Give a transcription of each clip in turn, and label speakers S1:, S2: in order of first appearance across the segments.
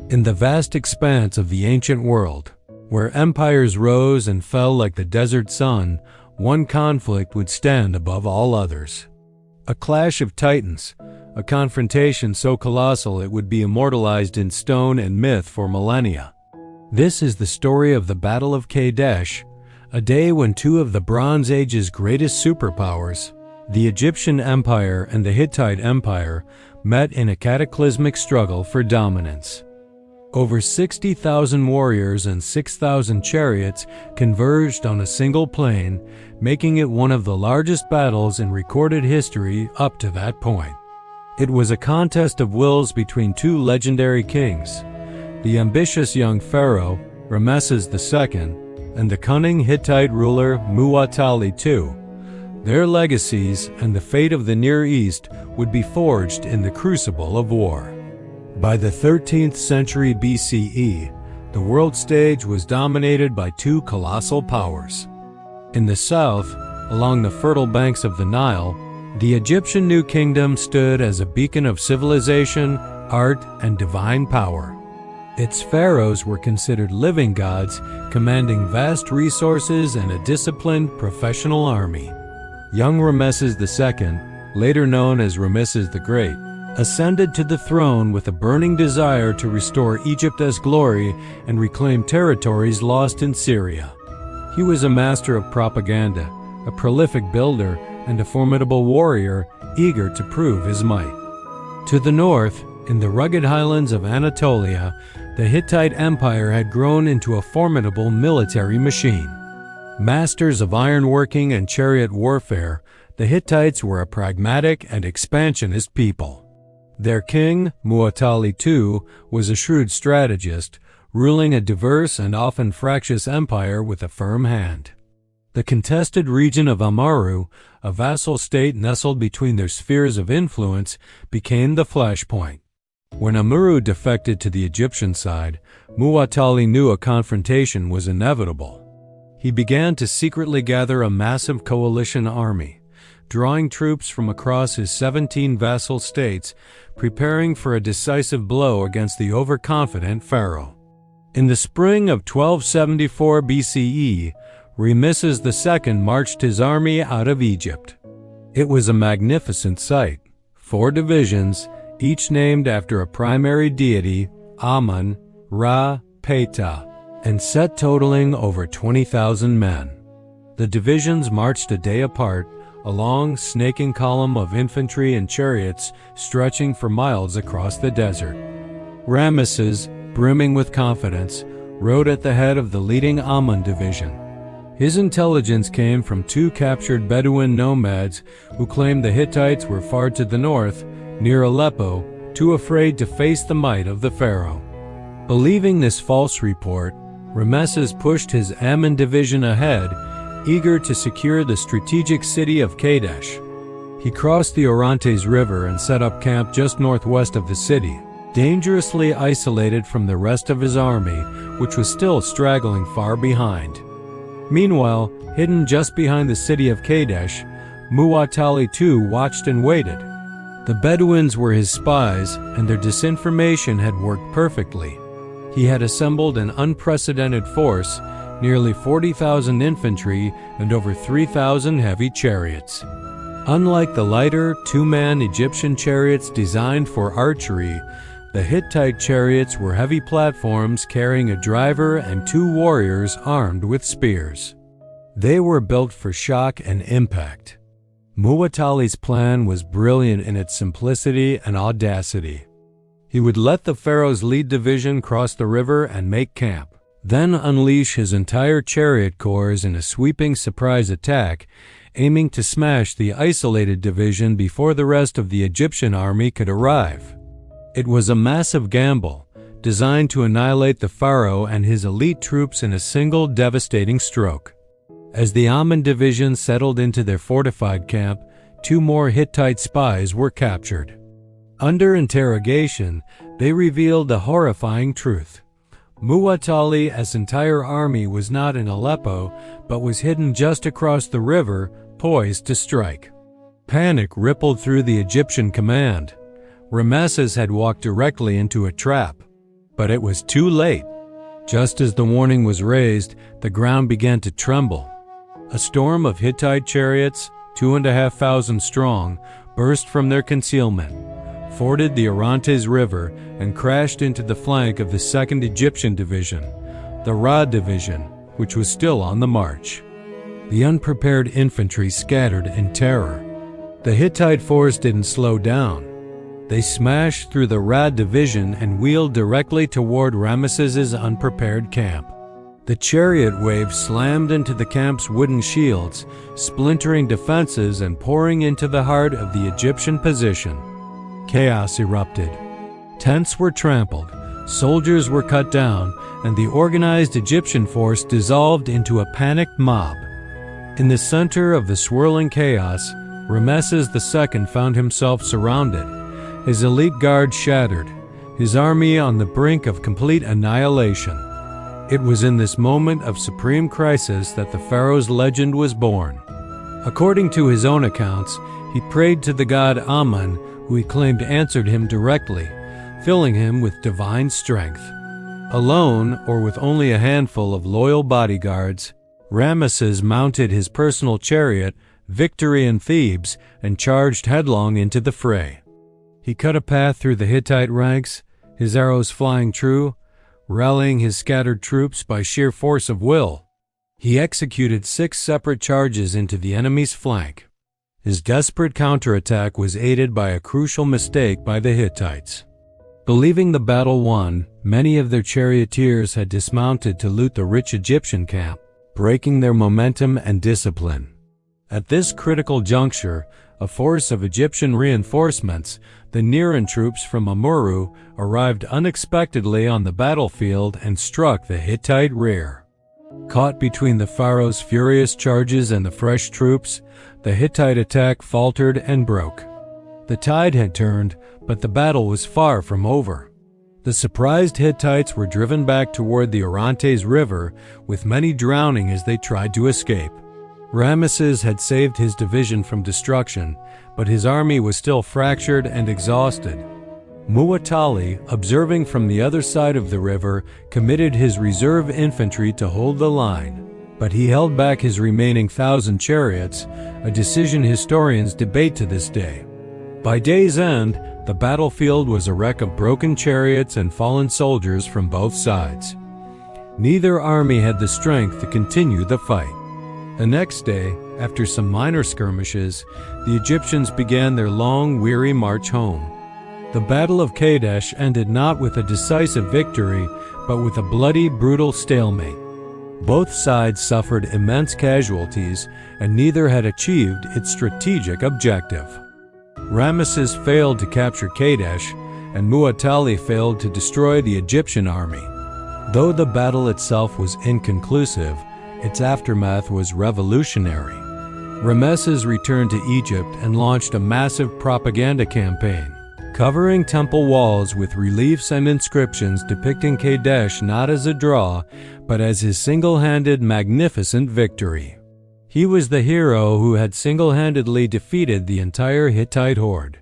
S1: In the vast expanse of the ancient world, where empires rose and fell like the desert sun, one conflict would stand above all others. A clash of titans, a confrontation so colossal it would be immortalized in stone and myth for millennia. This is the story of the Battle of Kadesh, a day when two of the Bronze Age's greatest superpowers, the Egyptian Empire and the Hittite Empire, met in a cataclysmic struggle for dominance. Over 60,000 warriors and 6,000 chariots converged on a single plain, making it one of the largest battles in recorded history up to that point. It was a contest of wills between two legendary kings, the ambitious young Pharaoh Ramses II and the cunning Hittite ruler Muwatalli II. Their legacies and the fate of the Near East would be forged in the crucible of war. By the 13th century BCE, the world stage was dominated by two colossal powers. In the south, along the fertile banks of the Nile, the Egyptian New Kingdom stood as a beacon of civilization, art, and divine power. Its pharaohs were considered living gods, commanding vast resources and a disciplined professional army. Young Ramses II, later known as Ramses the Great, ascended to the throne with a burning desire to restore Egypt as glory and reclaim territories lost in Syria. He was a master of propaganda, a prolific builder, and a formidable warrior, eager to prove his might. To the north, in the rugged highlands of Anatolia, the Hittite Empire had grown into a formidable military machine. Masters of ironworking and chariot warfare, the Hittites were a pragmatic and expansionist people. Their king, Muwatalli II, was a shrewd strategist, ruling a diverse and often fractious empire with a firm hand. The contested region of Amurru, a vassal state nestled between their spheres of influence, became the flashpoint. When Amurru defected to the Egyptian side, Muwatalli knew a confrontation was inevitable. He began to secretly gather a massive coalition army, drawing troops from across his 17 vassal states, preparing for a decisive blow against the overconfident pharaoh. In the spring of 1274 BCE, Ramses II marched his army out of Egypt. It was a magnificent sight. 4 divisions, each named after a primary deity, Amun, Ra, Ptah, and set totaling over 20,000 men. The divisions marched a day apart, a long, snaking column of infantry and chariots stretching for miles across the desert. Ramesses, brimming with confidence, rode at the head of the leading Amun division. His intelligence came from 2 captured Bedouin nomads who claimed the Hittites were far to the north, near Aleppo, too afraid to face the might of the pharaoh. Believing this false report, Ramesses pushed his Amun division ahead, eager to secure the strategic city of Kadesh. He crossed the Orontes River and set up camp just northwest of the city, dangerously isolated from the rest of his army, which was still straggling far behind. Meanwhile, hidden just behind the city of Kadesh, Muwatalli II watched and waited. The Bedouins were his spies, and their disinformation had worked perfectly. He had assembled an unprecedented force, nearly 40,000 infantry and over 3,000 heavy chariots. Unlike the lighter, 2-man Egyptian chariots designed for archery, the Hittite chariots were heavy platforms carrying a driver and 2 warriors armed with spears. They were built for shock and impact. Muwatalli's plan was brilliant in its simplicity and audacity. He would let the pharaoh's lead division cross the river and make camp, then unleash his entire chariot corps in a sweeping surprise attack, aiming to smash the isolated division before the rest of the Egyptian army could arrive. It was a massive gamble, designed to annihilate the pharaoh and his elite troops in a single devastating stroke. As the Amun division settled into their fortified camp, 2 more Hittite spies were captured. Under interrogation, they revealed the horrifying truth. Muwatalli's entire army was not in Aleppo, but was hidden just across the river, poised to strike. Panic rippled through the Egyptian command. Ramesses had walked directly into a trap. But it was too late. Just as the warning was raised, the ground began to tremble. A storm of Hittite chariots, 2,500 strong, burst from their concealment, forded the Orontes River, and crashed into the flank of the 2nd Egyptian Division, the Rad Division, which was still on the march. The unprepared infantry scattered in terror. The Hittite force didn't slow down. They smashed through the Rad Division and wheeled directly toward Ramesses' unprepared camp. The chariot wave slammed into the camp's wooden shields, splintering defenses and pouring into the heart of the Egyptian position. Chaos erupted. Tents were trampled, soldiers were cut down, and the organized Egyptian force dissolved into a panicked mob. In the center of the swirling chaos, Ramesses II found himself surrounded, his elite guard shattered, his army on the brink of complete annihilation. It was in this moment of supreme crisis that the pharaoh's legend was born. According to his own accounts, he prayed to the god Amun, who he claimed answered him directly, filling him with divine strength. Alone, or with only a handful of loyal bodyguards, Ramesses mounted his personal chariot, Victory in Thebes, and charged headlong into the fray. He cut a path through the Hittite ranks, his arrows flying true, rallying his scattered troops by sheer force of will. He executed 6 separate charges into the enemy's flank. His desperate counterattack was aided by a crucial mistake by the Hittites. Believing the battle won, many of their charioteers had dismounted to loot the rich Egyptian camp, breaking their momentum and discipline. At this critical juncture, a force of Egyptian reinforcements, the Niran troops from Amurru, arrived unexpectedly on the battlefield and struck the Hittite rear. Caught between the pharaoh's furious charges and the fresh troops, the Hittite attack faltered and broke. The tide had turned, but the battle was far from over. The surprised Hittites were driven back toward the Orontes River, with many drowning as they tried to escape. Ramesses had saved his division from destruction, but his army was still fractured and exhausted. Muwatalli, observing from the other side of the river, committed his reserve infantry to hold the line, but he held back his remaining 1,000 chariots, a decision historians debate to this day. By day's end, the battlefield was a wreck of broken chariots and fallen soldiers from both sides. Neither army had the strength to continue the fight. The next day, after some minor skirmishes, the Egyptians began their long, weary march home. The Battle of Kadesh ended not with a decisive victory, but with a bloody, brutal stalemate. Both sides suffered immense casualties, and neither had achieved its strategic objective. Ramesses failed to capture Kadesh, and Muwatalli failed to destroy the Egyptian army. Though the battle itself was inconclusive, its aftermath was revolutionary. Ramesses returned to Egypt and launched a massive propaganda campaign, covering temple walls with reliefs and inscriptions depicting Kadesh not as a draw, but as his single-handed, magnificent victory. He was the hero who had single-handedly defeated the entire Hittite horde.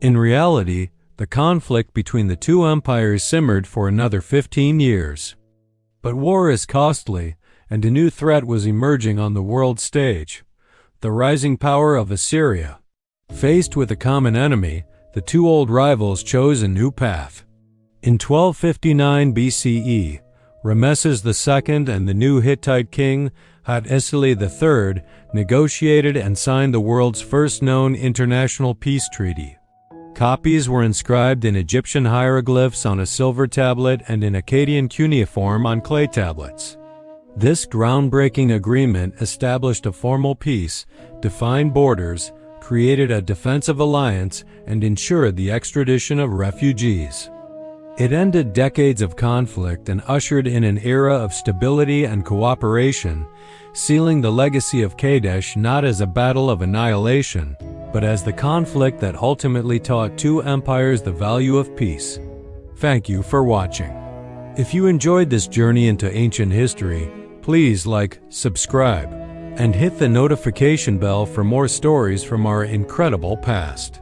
S1: In reality, the conflict between the two empires simmered for another 15 years. But war is costly, and a new threat was emerging on the world stage: the rising power of Assyria. Faced with a common enemy, the two old rivals chose a new path. In 1259 BCE, Ramesses II and the new Hittite king, Hattusili III, negotiated and signed the world's first known international peace treaty. Copies were inscribed in Egyptian hieroglyphs on a silver tablet and in Akkadian cuneiform on clay tablets. This groundbreaking agreement established a formal peace, defined borders, created a defensive alliance, and ensured the extradition of refugees. It ended decades of conflict and ushered in an era of stability and cooperation, sealing the legacy of Kadesh not as a battle of annihilation, but as the conflict that ultimately taught two empires the value of peace. Thank you for watching. If you enjoyed this journey into ancient history, please like, subscribe, and hit the notification bell for more stories from our incredible past.